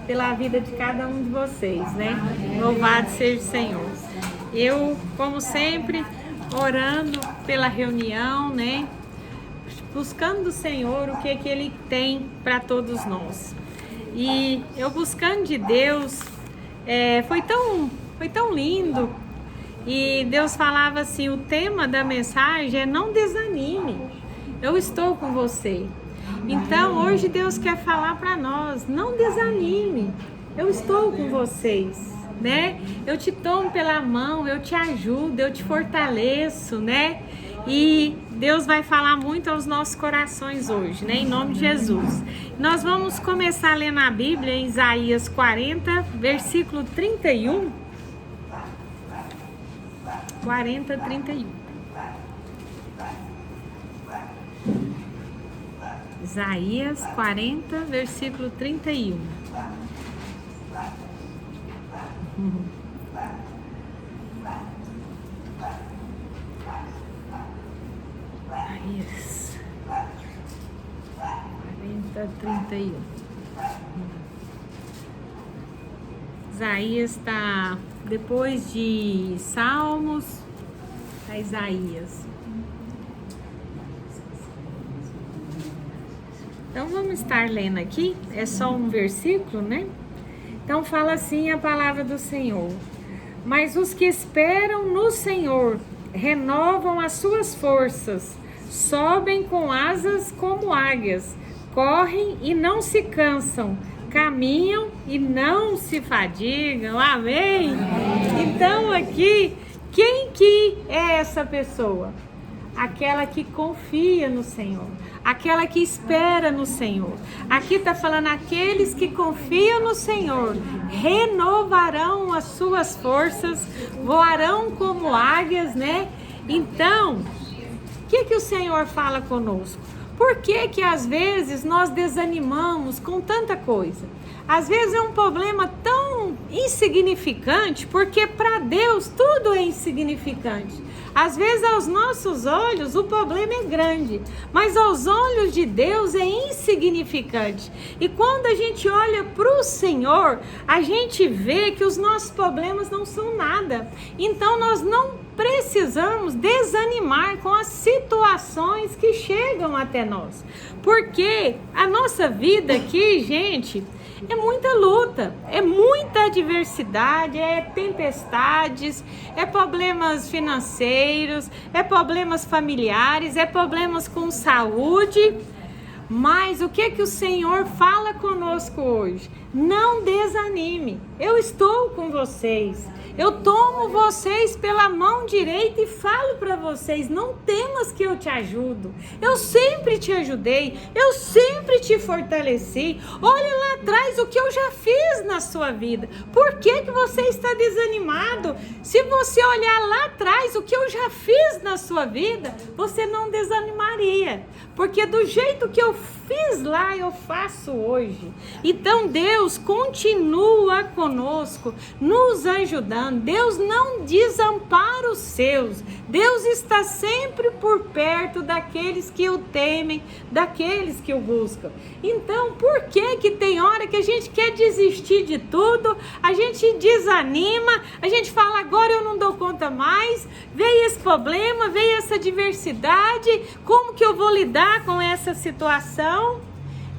pela vida de cada um de vocês, né? Louvado seja o Senhor. Eu, como sempre, orando pela reunião, né? Buscando do Senhor o que Ele tem para todos nós. E eu buscando de Deus, foi tão lindo. E Deus falava assim, o tema da mensagem é não desanime, eu estou com você. Então hoje Deus quer falar para nós, não desanime, eu estou com vocês, né? Eu te tomo pela mão, eu te ajudo, eu te fortaleço, né? E Deus vai falar muito aos nossos corações hoje, né? Em nome de Jesus. Nós vamos começar a ler na Bíblia, em Isaías 40, versículo 31. 40, 31. Isaías 40, versículo 31. Isaías 40, 31. Isaías está depois de Salmos, a Isaías. Então vamos estar lendo aqui, é só um versículo, né? Então fala assim a palavra do Senhor: mas os que esperam no Senhor renovam as suas forças, sobem com asas como águias, correm e não se cansam, caminham e não se fadigam. Amém? Então aqui, quem que é essa pessoa? Aquela que confia no Senhor, aquela que espera no Senhor. Aqui está falando, aqueles que confiam no Senhor renovarão as suas forças, voarão como águias, né? Então, o que o Senhor fala conosco? Por que às vezes nós desanimamos com tanta coisa? Às vezes é um problema tão insignificante, porque para Deus tudo é insignificante. Às vezes aos nossos olhos o problema é grande, mas aos olhos de Deus é insignificante. E quando a gente olha para o Senhor, a gente vê que os nossos problemas não são nada. Então nós não precisamos desanimar com as situações que chegam até nós. Porque a nossa vida aqui, gente, é muita luta, é muita adversidade, é tempestades, é problemas financeiros, é problemas familiares, é problemas com saúde. Mas o que o Senhor fala conosco hoje? Não desanime, eu estou com vocês. Eu tomo vocês pela mão direita e falo para vocês, não temas que eu te ajudo. Eu sempre te ajudei, eu sempre te fortaleci. Olha lá atrás o que eu já fiz na sua vida. Por que você está desanimado? Se você olhar lá atrás o que eu já fiz na sua vida, você não desanimaria. Porque do jeito que eu fiz lá, eu faço hoje. Então Deus continua conosco, nos ajudando. Deus não desampara os seus. Deus está sempre por perto daqueles que o temem, daqueles que o buscam. Então, por que tem hora que a gente quer desistir de tudo, a gente desanima, a gente fala, agora eu não dou conta mais, veio esse problema, veio essa adversidade, como que eu vou lidar com essa situação?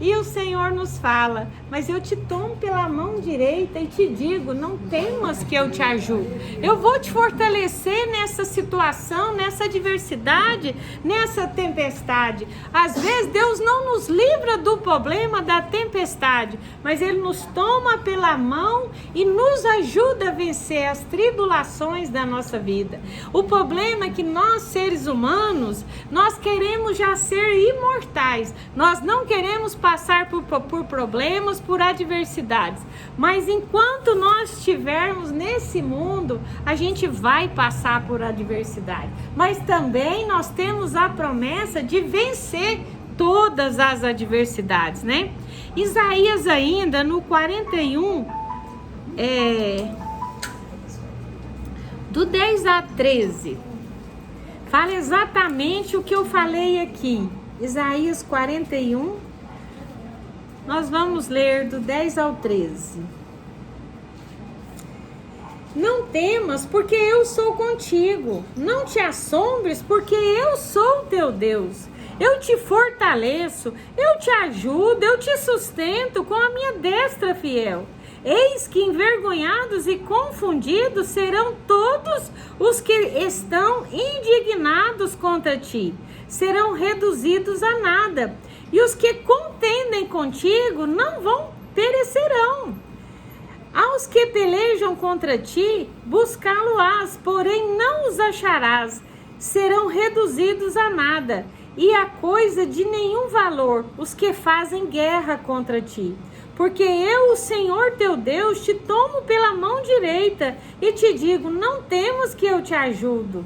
E o Senhor nos fala, mas eu te tomo pela mão direita e te digo, não temas que eu te ajudo. Eu vou te fortalecer nessa situação, nessa adversidade, nessa tempestade. Às vezes Deus não nos livra do problema da tempestade, mas Ele nos toma pela mão e nos ajuda a vencer as tribulações da nossa vida. O problema é que nós, seres humanos, nós queremos já ser imortais. Nós não queremos passar por problemas, por adversidades. Mas enquanto nós estivermos nesse mundo, a gente vai passar por adversidade. Mas também nós temos a promessa de vencer todas as adversidades, né? Isaías ainda no 41, do 10 a 13, fala exatamente o que eu falei aqui. Isaías 41, nós vamos ler do 10 ao 13. Não temas, porque eu sou contigo. Não te assombres, porque eu sou teu Deus. Eu te fortaleço, eu te ajudo, eu te sustento com a minha destra fiel. Eis que envergonhados e confundidos serão todos os que estão indignados contra ti. Serão reduzidos a nada. E os que contendem contigo não vão perecerão. Aos que pelejam contra ti, buscá-lo-ás, porém não os acharás. Serão reduzidos a nada, e a coisa de nenhum valor, os que fazem guerra contra ti. Porque eu, o Senhor teu Deus, te tomo pela mão direita e te digo, não temas que eu te ajudo.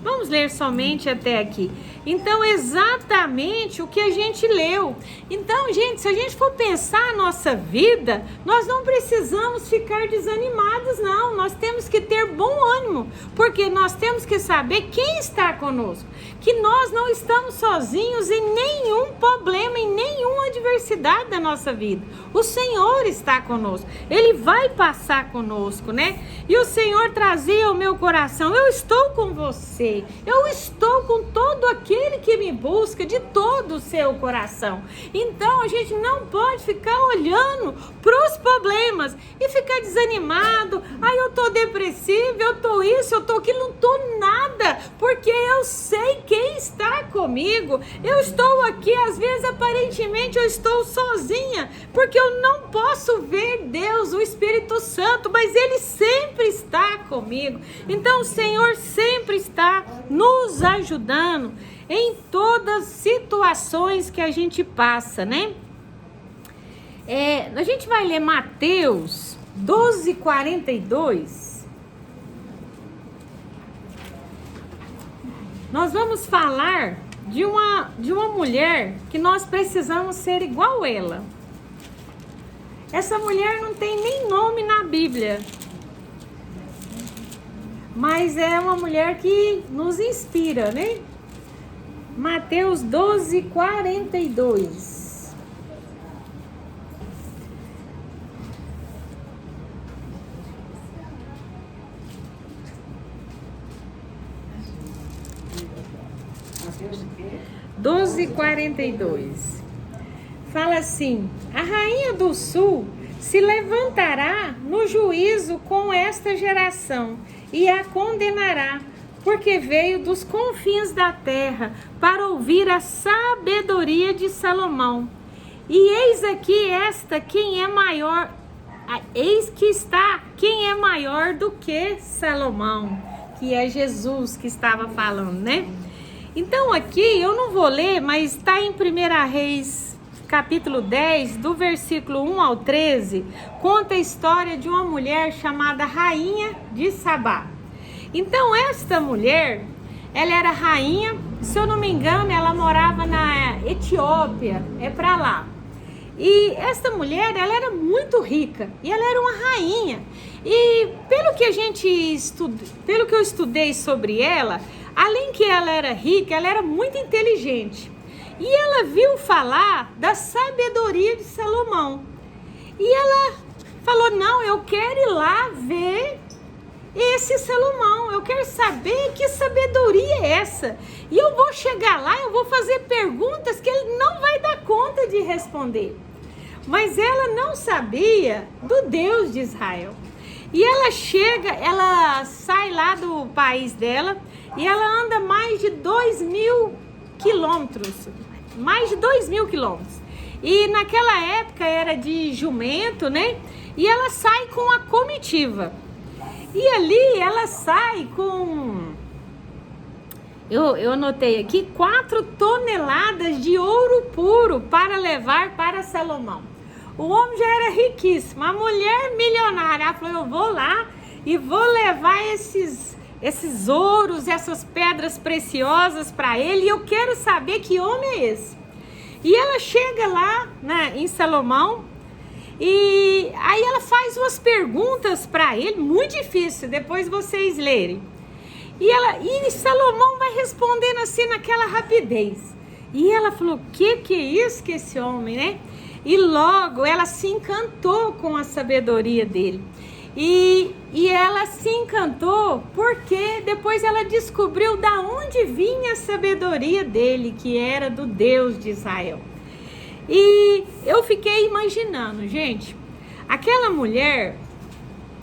Vamos ler somente até aqui. Então, exatamente o que a gente leu. Então, gente, se a gente for pensar a nossa vida, nós não precisamos ficar desanimados, não. Nós temos que ter bom ânimo, porque nós temos que saber quem está conosco. Que nós não estamos sozinhos em nenhum problema, em nenhuma adversidade da nossa vida. O Senhor está conosco. Ele vai passar conosco, né? E o Senhor trazia ao meu coração, eu estou com você. Eu estou com todo aquele que me busca de todo o seu coração. Então a gente não pode ficar olhando para os problemas e ficar desanimado. Ai, eu estou depressivo, eu estou isso, eu estou aquilo, não estou nada, porque eu sei quem está comigo. Eu estou aqui, às vezes aparentemente eu estou sozinha, porque eu não posso ver Deus, o Espírito Santo, mas Ele sempre está comigo. Então o Senhor sempre está nos ajudando em todas as situações que a gente passa, né? A gente vai ler Mateus 12:42. Nós vamos falar de uma mulher que nós precisamos ser igual ela. Essa mulher não tem nem nome na Bíblia, mas é uma mulher que nos inspira, né? Mateus 12:42. Mateus 12:42. Fala assim: a rainha do sul se levantará no juízo com esta geração e a condenará, porque veio dos confins da terra para ouvir a sabedoria de Salomão. E eis aqui quem é maior, eis que está quem é maior do que Salomão, que é Jesus que estava falando, né? Então aqui eu não vou ler, mas está em 1 Reis, capítulo 10, do versículo 1 ao 13, conta a história de uma mulher chamada Rainha de Sabá. Então esta mulher, ela era rainha, se eu não me engano, ela morava na Etiópia, é para lá. E esta mulher, ela era muito rica e ela era uma rainha. E pelo que eu estudei sobre ela, além que ela era rica, ela era muito inteligente. E ela viu falar da sabedoria de Salomão. E ela falou, não, eu quero ir lá ver esse Salomão, eu quero saber que sabedoria é essa. E eu vou chegar lá, eu vou fazer perguntas que ele não vai dar conta de responder. Mas ela não sabia do Deus de Israel. E ela sai lá do país dela e ela anda mais de 2.000 quilômetros. Mais de 2.000 quilômetros. E naquela época era de jumento, né? E ela sai com a comitiva. E ali ela sai com, eu anotei aqui, 4 toneladas de ouro puro para levar para Salomão. O homem já era riquíssimo, a mulher milionária. Ela falou, eu vou lá e vou levar esses ouros, essas pedras preciosas para ele. E eu quero saber que homem é esse. E ela chega lá, né, em Salomão. E aí ela faz umas perguntas para ele, muito difícil, depois vocês lerem. E Salomão vai respondendo assim naquela rapidez. E ela falou, que é isso que esse homem, né? E logo ela se encantou com a sabedoria dele. E ela se encantou porque depois ela descobriu da onde vinha a sabedoria dele, que era do Deus de Israel. E eu fiquei imaginando, gente, aquela mulher,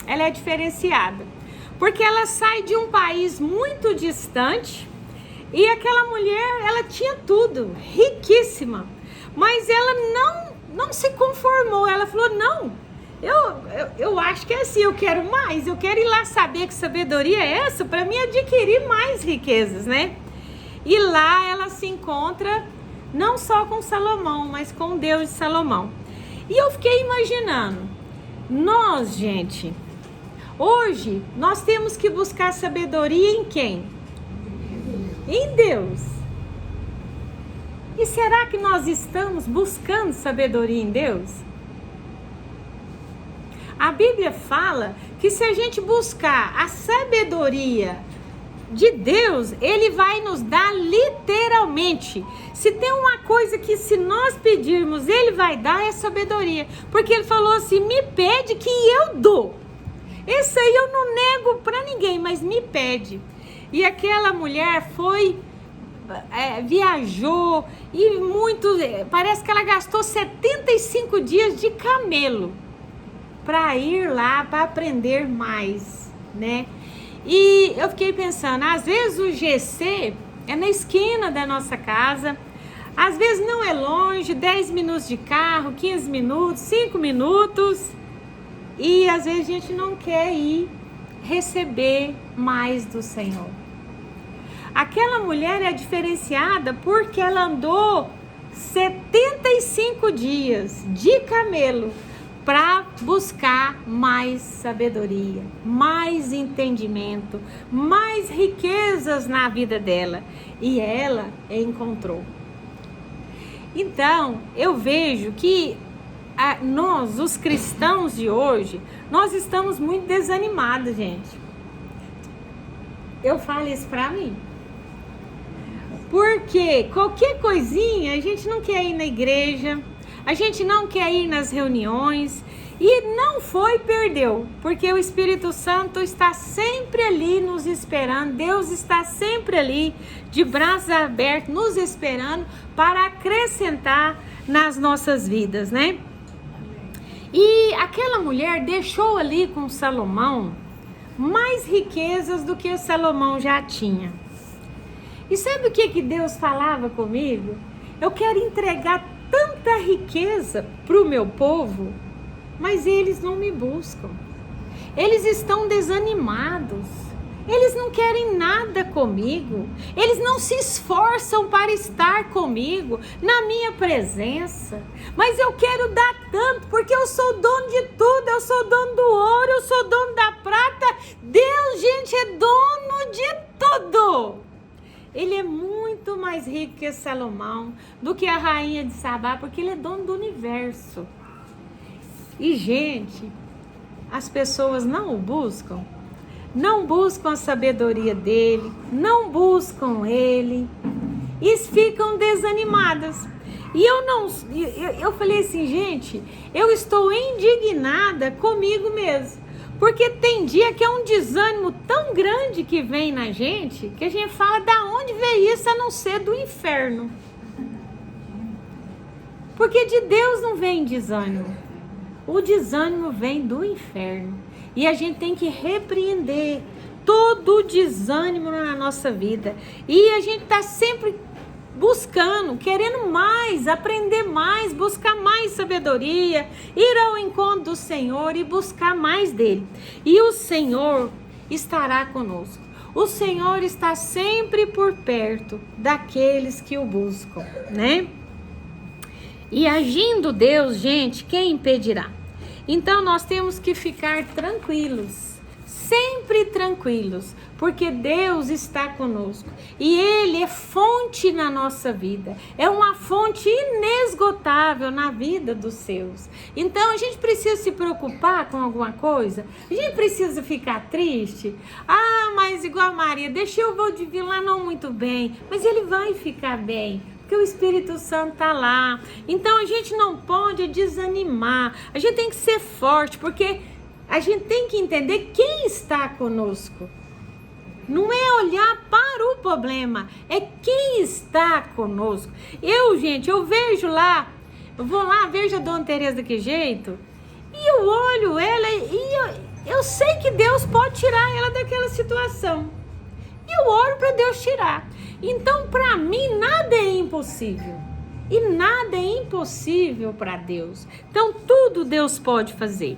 ela é diferenciada, porque ela sai de um país muito distante e aquela mulher, ela tinha tudo, riquíssima, mas ela não se conformou, ela falou, não, eu acho que é assim, eu quero mais, eu quero ir lá saber que sabedoria é essa para mim adquirir mais riquezas, né? E lá ela se encontra não só com Salomão, mas com o Deus de Salomão. E eu fiquei imaginando, nós, gente, hoje nós temos que buscar sabedoria em quem? Em Deus. E será que nós estamos buscando sabedoria em Deus? A Bíblia fala que se a gente buscar a sabedoria de Deus, Ele vai nos dar literalmente. Se tem uma coisa que se nós pedirmos, Ele vai dar, é sabedoria. Porque Ele falou assim, me pede que eu dou. Esse aí eu não nego para ninguém, mas me pede. E aquela mulher viajou e parece que ela gastou 75 dias de camelo para ir lá, para aprender mais, né? E eu fiquei pensando, às vezes o GC é na esquina da nossa casa, às vezes não é longe, 10 minutos de carro, 15 minutos, 5 minutos, e às vezes a gente não quer ir receber mais do Senhor. Aquela mulher é diferenciada porque ela andou 75 dias de camelo para buscar mais sabedoria, mais entendimento, mais riquezas na vida dela. E ela encontrou. Então, eu vejo que nós, os cristãos de hoje, nós estamos muito desanimados, gente. Eu falo isso para mim. Porque qualquer coisinha, a gente não quer ir na igreja, a gente não quer ir nas reuniões, e não foi, perdeu, porque o Espírito Santo está sempre ali nos esperando, Deus está sempre ali, de braços abertos, nos esperando para acrescentar nas nossas vidas, né? E aquela mulher deixou ali com Salomão mais riquezas do que o Salomão já tinha. E sabe o que Deus falava comigo? Eu quero entregar tanta riqueza para o meu povo, mas eles não me buscam. Eles estão desanimados. Eles não querem nada comigo. Eles não se esforçam para estar comigo, na minha presença. Mas eu quero dar tanto, porque eu sou dono de tudo. Eu sou dono do ouro, eu sou dono da prata. Deus, gente, é dono de tudo. Ele é muito mais rico que Salomão, do que a rainha de Sabá, porque ele é dono do universo. E, gente, as pessoas não o buscam. Não buscam a sabedoria dele, não buscam ele e ficam desanimadas. E eu falei assim, gente, eu estou indignada comigo mesmo, porque tem dia que é um desânimo tão grande que vem na gente, que a gente fala, da onde veio isso a não ser do inferno? Porque de Deus não vem desânimo, o desânimo vem do inferno. E a gente tem que repreender todo o desânimo na nossa vida. E a gente está sempre buscando, querendo mais, aprender mais, buscar mais sabedoria, ir ao encontro do Senhor e buscar mais dele. E o Senhor estará conosco. O Senhor está sempre por perto daqueles que o buscam, né? E agindo Deus, gente, quem impedirá? Então nós temos que ficar tranquilos, sempre tranquilos, porque Deus está conosco e Ele é fonte na nossa vida, é uma fonte inesgotável na vida dos seus. Então a gente precisa se preocupar com alguma coisa, a gente precisa ficar triste. Mas igual a Maria, deixa eu vou de lá não muito bem, mas ele vai ficar bem. Porque porque o Espírito Santo está lá. Então a gente não pode desanimar, a gente tem que ser forte, porque a gente tem que entender quem está conosco. Não é olhar para o problema, é quem está conosco. Eu vejo lá, eu vou lá, vejo a Dona Teresa daquele jeito, e eu olho ela e eu sei que Deus pode tirar ela daquela situação. E eu oro para Deus tirar. Então, para mim, nada é impossível. E nada é impossível para Deus. Então, tudo Deus pode fazer.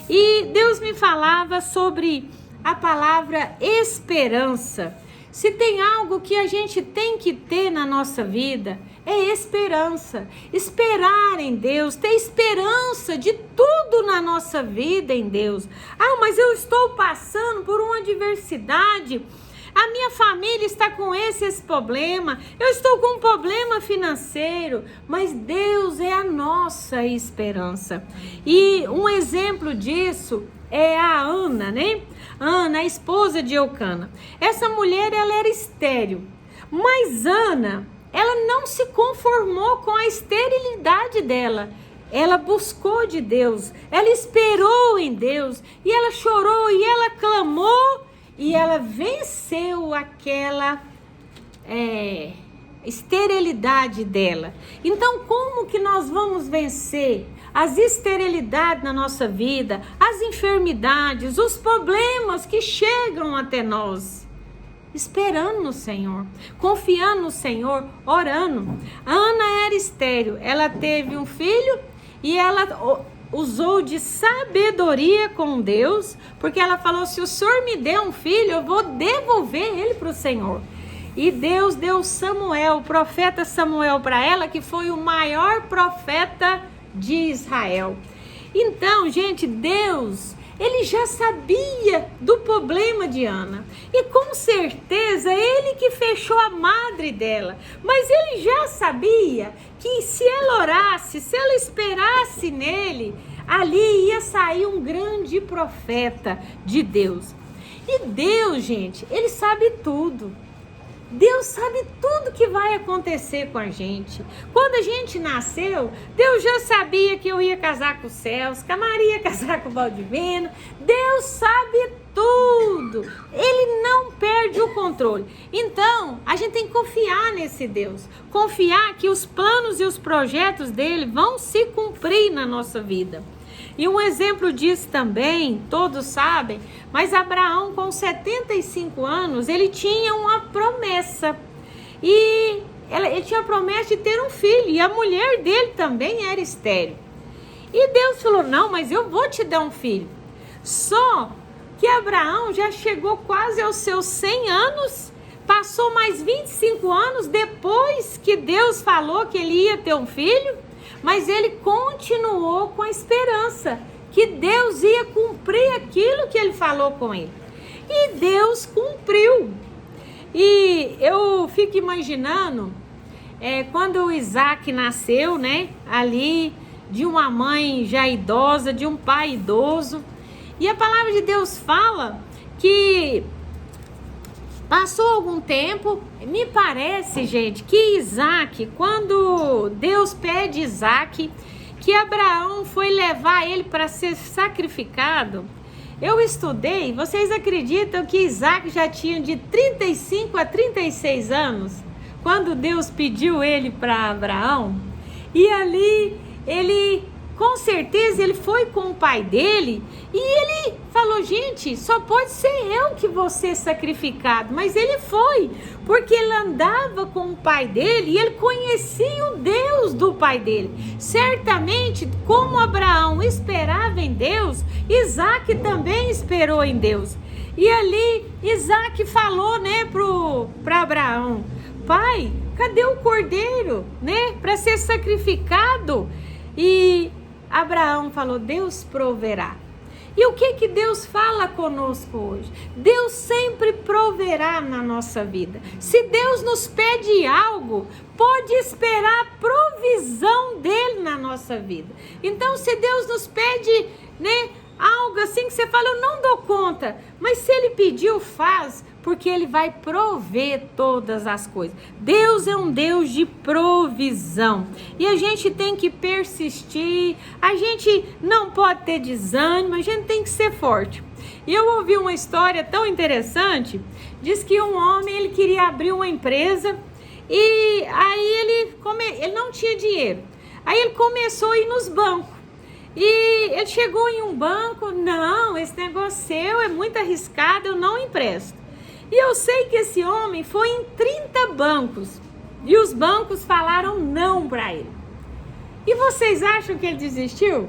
E Deus me falava sobre a palavra esperança. Se tem algo que a gente tem que ter na nossa vida, é esperança. Esperar em Deus, ter esperança de tudo na nossa vida em Deus. Ah, mas eu estou passando por uma adversidade. A minha família está com esse problema. Eu estou com um problema financeiro. Mas Deus é a nossa esperança. E um exemplo disso é a Ana, né? Ana, a esposa de Eucana. Essa mulher, ela era estéril. Mas Ana, ela não se conformou com a esterilidade dela. Ela buscou de Deus. Ela esperou em Deus. E ela chorou e ela clamou. E ela venceu aquela esterilidade dela. Então, como que nós vamos vencer as esterilidades na nossa vida, as enfermidades, os problemas que chegam até nós? Esperando no Senhor, confiando no Senhor, orando. A Ana era estéril, ela teve um filho e ela usou de sabedoria com Deus, porque ela falou: se o Senhor me der um filho, eu vou devolver ele para o Senhor. E Deus deu Samuel, o profeta Samuel, para ela, que foi o maior profeta de Israel. Então, gente, Deus, ele já sabia do problema de Ana. E com certeza, ele que fechou a madre dela. Mas ele já sabia que se ela orasse, se ela esperasse nele, ali ia sair um grande profeta de Deus. E Deus, gente, ele sabe tudo. Deus sabe tudo que vai acontecer com a gente. Quando a gente nasceu, Deus já sabia que eu ia casar com o Celso, que a Maria ia casar com o Valdivino. Deus sabe tudo. Ele não perde o controle. Então, a gente tem que confiar nesse Deus. Confiar que os planos e os projetos dele vão se cumprir na nossa vida. E um exemplo disso também, todos sabem, mas Abraão, com 75 anos, ele tinha uma promessa. E ele tinha a promessa de ter um filho, e a mulher dele também era estéril. E Deus falou: não, mas eu vou te dar um filho. Só que Abraão já chegou quase aos seus 100 anos, passou mais 25 anos depois que Deus falou que ele ia ter um filho, mas ele continuou com a esperança que Deus ia cumprir aquilo que ele falou com ele. E Deus cumpriu. E eu fico imaginando, quando o Isaac nasceu, né? Ali, de uma mãe já idosa, de um pai idoso. E a palavra de Deus fala que passou algum tempo, me parece, gente, que Isaac, quando Deus pede Isaac, que Abraão foi levar ele para ser sacrificado, eu estudei, vocês acreditam que Isaac já tinha de 35 a 36 anos, quando Deus pediu ele para Abraão? E ali, com certeza, ele foi com o pai dele e ele falou: gente, só pode ser eu que vou ser sacrificado. Mas ele foi, porque ele andava com o pai dele e ele conhecia o Deus do pai dele. Certamente, como Abraão esperava em Deus, Isaac também esperou em Deus. E ali, Isaac falou, né, para Abraão: pai, cadê o cordeiro, né, para ser sacrificado? E Abraão falou: Deus proverá. E o que Deus fala conosco hoje? Deus sempre proverá na nossa vida. Se Deus nos pede algo, pode esperar a provisão dele na nossa vida. Então, se Deus nos pede, né, algo assim que você fala: eu não dou conta, mas se ele pediu, faz, Porque Ele vai prover todas as coisas. Deus é um Deus de provisão. E a gente tem que persistir, a gente não pode ter desânimo, a gente tem que ser forte. E eu ouvi uma história tão interessante, diz que um homem, ele queria abrir uma empresa, e aí ele não tinha dinheiro. Aí ele começou a ir nos bancos. E ele chegou em um banco, não, esse negócio seu é muito arriscado, eu não empresto. E eu sei que esse homem foi em 30 bancos, e os bancos falaram não para ele. E vocês acham que ele desistiu?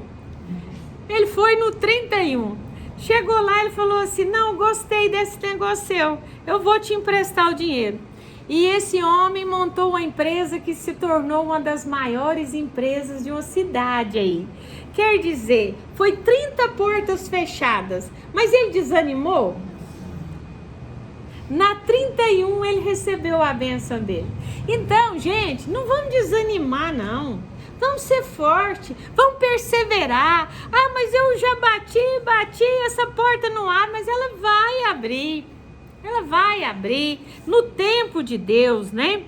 Ele foi no 31. Chegou lá, ele falou assim, não, gostei desse negócio seu, eu vou te emprestar o dinheiro. E esse homem montou uma empresa que se tornou uma das maiores empresas de uma cidade aí. Quer dizer, foi 30 portas fechadas, mas ele desanimou? Na 31 ele recebeu a bênção dele. Então, gente, não vamos desanimar não. Vamos ser fortes, vamos perseverar. Ah, mas eu já bati, essa porta não abre, mas ela vai abrir. Ela vai abrir no tempo de Deus, né?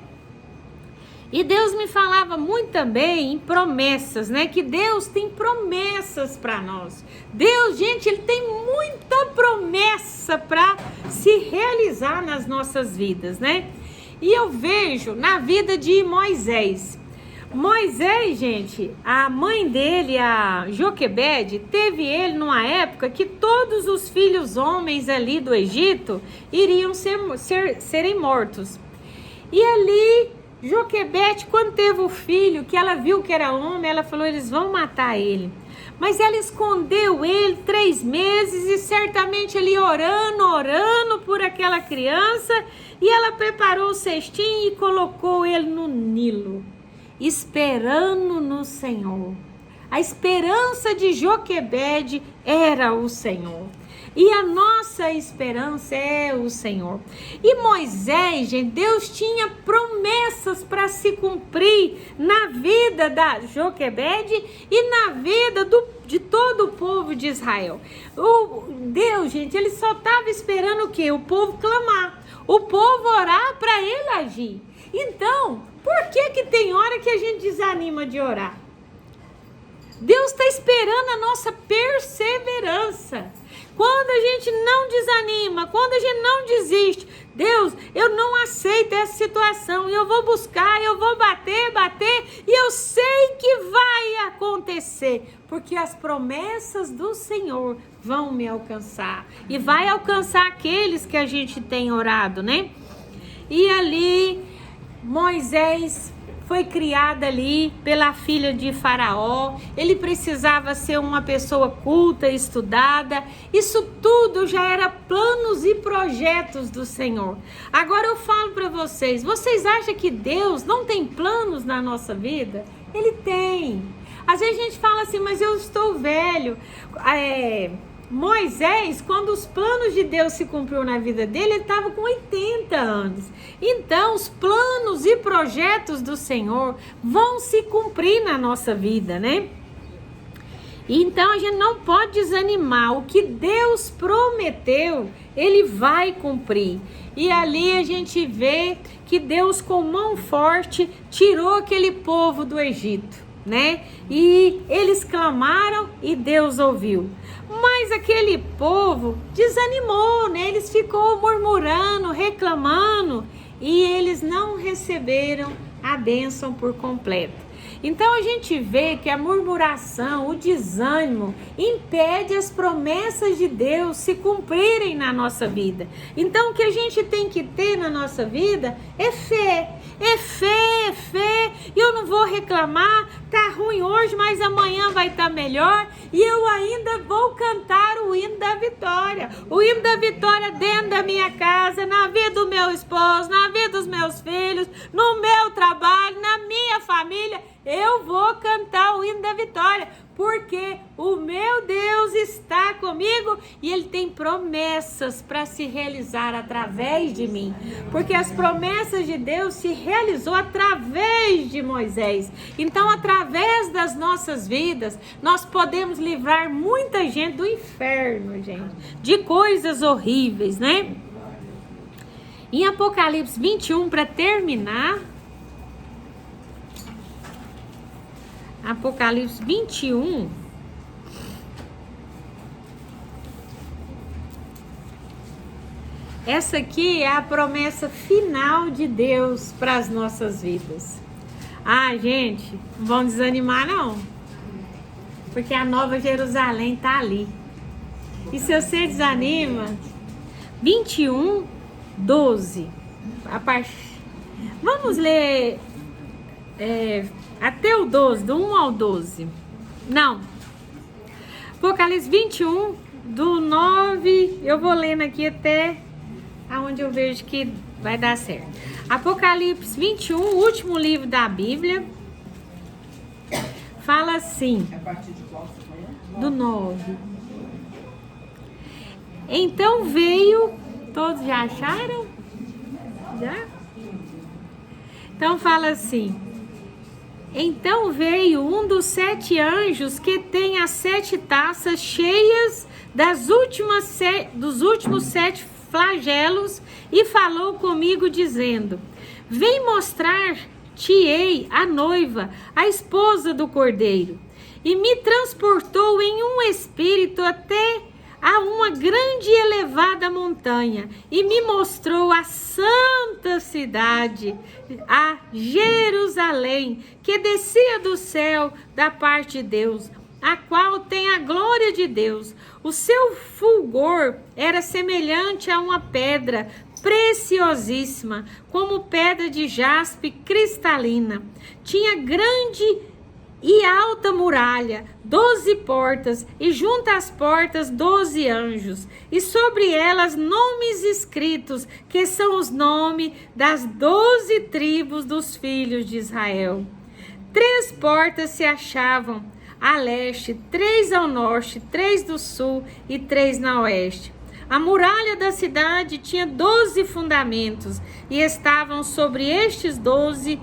E Deus me falava muito também em promessas, né? Que Deus tem promessas para nós. Deus, gente, Ele tem muita promessa para se realizar nas nossas vidas, né? E eu vejo na vida de Moisés. Moisés, gente, a mãe dele, a Joquebede, teve ele numa época que todos os filhos homens ali do Egito iriam serem mortos. E ali, Joquebede, quando teve o filho, que ela viu que era homem, ela falou, eles vão matar ele. Mas ela escondeu ele 3 meses e certamente ali orando por aquela criança. E ela preparou o cestinho e colocou ele no Nilo, esperando no Senhor. A esperança de Joquebede era o Senhor. E a nossa esperança é o Senhor. E Moisés, gente, Deus tinha promessas para se cumprir na vida da Joquebede e na vida de todo o povo de Israel. Deus, gente, ele só estava esperando o quê? O povo clamar, o povo orar para ele agir. Então, por que tem hora que a gente desanima de orar? Deus está esperando a nossa perseverança. Quando a gente não desanima, quando a gente não desiste, Deus, eu não aceito essa situação, eu vou buscar, eu vou bater, e eu sei que vai acontecer, porque as promessas do Senhor vão me alcançar, e vai alcançar aqueles que a gente tem orado, né? E ali, Moisés foi criado ali pela filha de Faraó, ele precisava ser uma pessoa culta, estudada, isso tudo já era planos e projetos do Senhor. Agora eu falo para vocês acham que Deus não tem planos na nossa vida? Ele tem. Às vezes a gente fala assim, mas eu estou velho. Moisés, quando os planos de Deus se cumpriu na vida dele, ele estava com 80 anos. Então, os planos e projetos do Senhor vão se cumprir na nossa vida, né? Então, a gente não pode desanimar. O que Deus prometeu, Ele vai cumprir. E ali a gente vê que Deus, com mão forte, tirou aquele povo do Egito, né? E eles clamaram e Deus ouviu. Mas aquele povo desanimou, né? Eles ficou murmurando, reclamando, e eles não receberam a bênção por completo. Então a gente vê que a murmuração, o desânimo, impede as promessas de Deus se cumprirem na nossa vida. Então o que a gente tem que ter na nossa vida é fé. É fé. E eu não vou reclamar, tá ruim hoje, mas amanhã vai estar melhor. E eu ainda vou cantar o hino da vitória. O hino da vitória dentro da minha casa, na vida do meu esposo, na vida dos meus filhos, no meu trabalho, na minha família. Eu vou cantar o hino da vitória, porque o meu Deus está comigo e Ele tem promessas para se realizar através de mim. Porque as promessas de Deus se realizou através de Moisés. Então, através das nossas vidas, nós podemos livrar muita gente do inferno, gente, de coisas horríveis, né? Em Apocalipse 21, para terminar, Apocalipse 21, essa aqui é a promessa final de Deus para as nossas vidas. Ah, gente, não vão desanimar não, porque a Nova Jerusalém está ali. E se você desanima, 21, 12. Vamos ler até o 12, do 1 ao 12. Não. Apocalipse 21, do 9. Eu vou lendo aqui até aonde eu vejo que vai dar certo. Apocalipse 21, o último livro da Bíblia. Fala assim. A partir de qual você falou? Do 9. Então veio. Todos já acharam? Já? Então fala assim. Então veio um dos 7 anjos que tem as 7 taças cheias dos últimos 7 flagelos e falou comigo dizendo: vem mostrar-te-ei a noiva, a esposa do Cordeiro. E me transportou em um espírito até a uma grande e elevada montanha, e me mostrou a santa cidade, a Jerusalém, que descia do céu da parte de Deus, a qual tem a glória de Deus. O seu fulgor era semelhante a uma pedra preciosíssima, como pedra de jaspe cristalina. Tinha grande e alta muralha, 12 portas, e junto às portas 12 anjos, e sobre elas nomes escritos, que são os nomes das 12 tribos dos filhos de Israel. 3 portas se achavam a leste, 3 ao norte, 3 do sul e 3 na oeste. A muralha da cidade tinha 12 fundamentos, e estavam sobre estes 12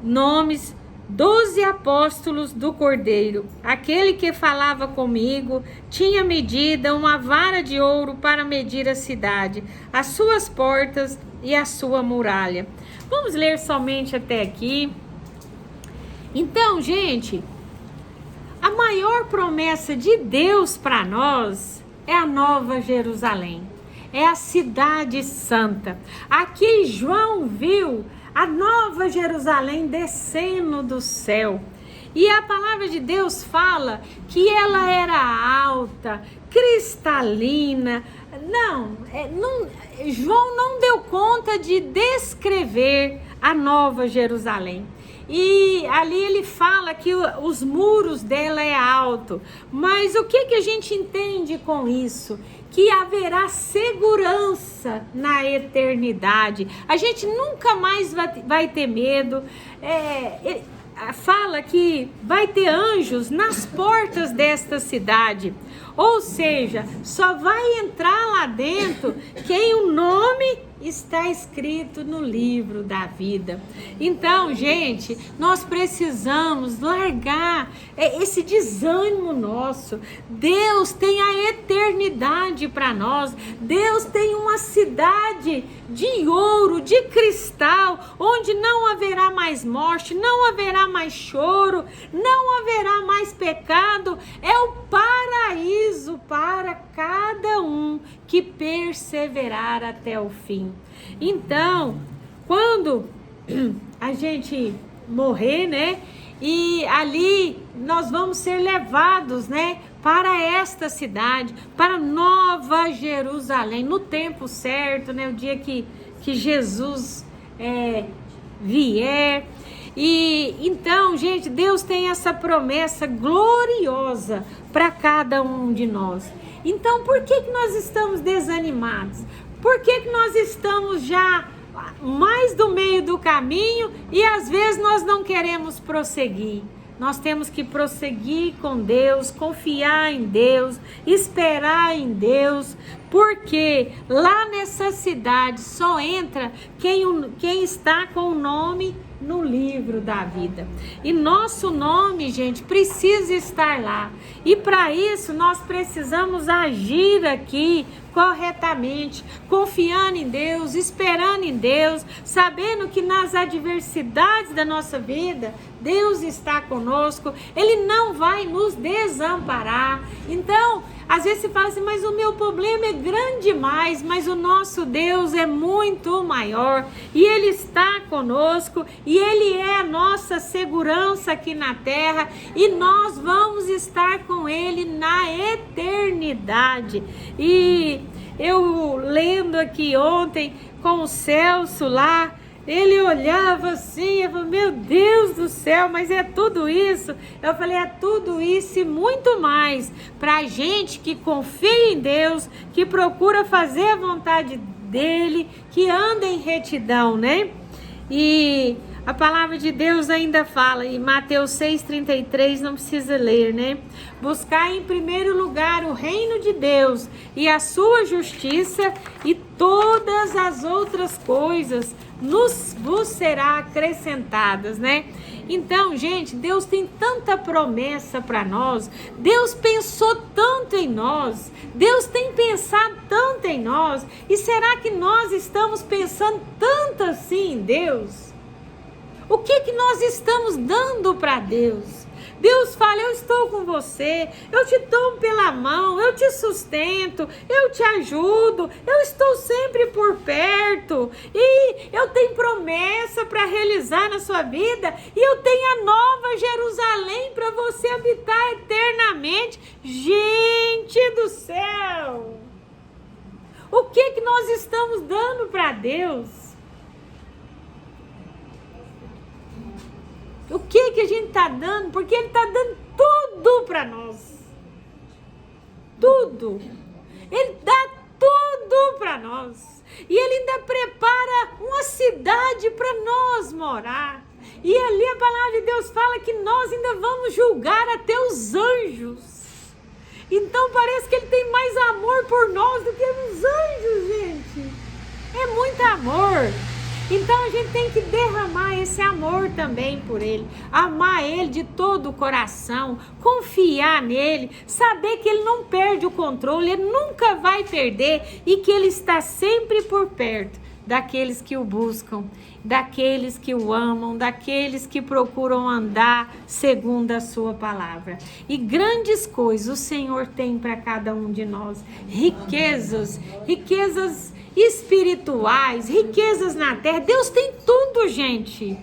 nomes 12 apóstolos do Cordeiro. Aquele que falava comigo tinha medida uma vara de ouro para medir a cidade, as suas portas e a sua muralha. Vamos ler somente até aqui. Então, gente, a maior promessa de Deus para nós é a Nova Jerusalém, é a cidade santa. Aqui João viu a Nova Jerusalém descendo do céu. E a palavra de Deus fala que ela era alta, cristalina. João não deu conta de descrever a Nova Jerusalém. E ali ele fala que os muros dela é alto. Mas o que a gente entende com isso? Que haverá segurança na eternidade. A gente nunca mais vai ter medo. Fala que vai ter anjos nas portas desta cidade. Ou seja, só vai entrar lá dentro quem o nome está escrito no livro da vida. Então, gente, nós precisamos largar esse desânimo nosso. Deus tem a eternidade para nós. Deus tem uma cidade de ouro, de cristal, onde não haverá mais morte, não haverá mais choro, não haverá mais pecado. É o paraíso para cada um que perseverar até o fim. Então, quando a gente morrer, né? E ali nós vamos ser levados, né? Para esta cidade, para Nova Jerusalém, no tempo certo, né? O dia que Jesus vier. E então, gente, Deus tem essa promessa gloriosa para cada um de nós. Então, por que nós estamos desanimados? Por que nós estamos já mais do meio do caminho e às vezes nós não queremos prosseguir? Nós temos que prosseguir com Deus, confiar em Deus, esperar em Deus, porque lá nessa cidade só entra quem está com o nome no livro da vida. E nosso nome, gente, precisa estar lá. E para isso nós precisamos agir aqui corretamente, confiando em Deus, esperando em Deus, sabendo que nas adversidades da nossa vida, Deus está conosco, Ele não vai nos desamparar. Então, às vezes você fala assim, mas o meu problema é grande demais, mas o nosso Deus é muito maior, e Ele está conosco, e Ele é a nossa segurança aqui na terra, e nós vamos estar com Ele na eternidade. E eu lendo aqui ontem com o Celso lá, ele olhava assim, eu falei, meu Deus do céu, mas é tudo isso? Eu falei, é tudo isso e muito mais, para gente que confia em Deus, que procura fazer a vontade dEle, que anda em retidão, né? E a palavra de Deus ainda fala, em Mateus 6,33, não precisa ler, né? Buscar em primeiro lugar o reino de Deus e a sua justiça, e todas as outras coisas vos será acrescentadas, né? Então, gente, Deus tem tanta promessa para nós, Deus pensou tanto em nós, Deus tem pensado tanto em nós, e será que nós estamos pensando tanto assim em Deus? O que nós estamos dando para Deus? Deus fala, eu estou com você, eu te tomo pela mão, eu te sustento, eu te ajudo, eu estou sempre por perto, e eu tenho promessa para realizar na sua vida, e eu tenho a nova Jerusalém para você habitar eternamente. Gente do céu! O que nós estamos dando para Deus? O que a gente está dando? Porque Ele está dando tudo para nós. Tudo. Ele dá tudo para nós. E Ele ainda prepara uma cidade para nós morar. E ali a palavra de Deus fala que nós ainda vamos julgar até os anjos. Então parece que Ele tem mais amor por nós do que os anjos, gente. É muito amor. Então a gente tem que derramar esse amor também por Ele, amar Ele de todo o coração, confiar nele, saber que Ele não perde o controle, Ele nunca vai perder, e que Ele está sempre por perto daqueles que o buscam, daqueles que o amam, daqueles que procuram andar segundo a sua palavra. E grandes coisas o Senhor tem para cada um de nós, riquezas espirituais, riquezas na terra. Deus tem tudo, gente,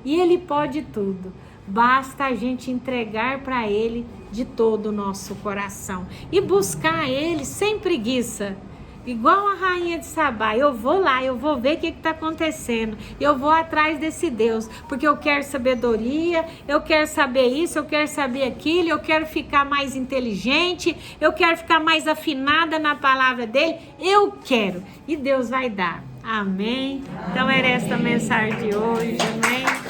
e Ele pode tudo, basta a gente entregar para Ele de todo o nosso coração e buscar Ele sem preguiça, igual a rainha de Sabá. Eu vou lá, eu vou ver o que está acontecendo, eu vou atrás desse Deus, porque eu quero sabedoria, eu quero saber isso, eu quero saber aquilo, eu quero ficar mais inteligente, eu quero ficar mais afinada na palavra dele, eu quero, e Deus vai dar. Amém? Então era essa a mensagem de hoje, amém?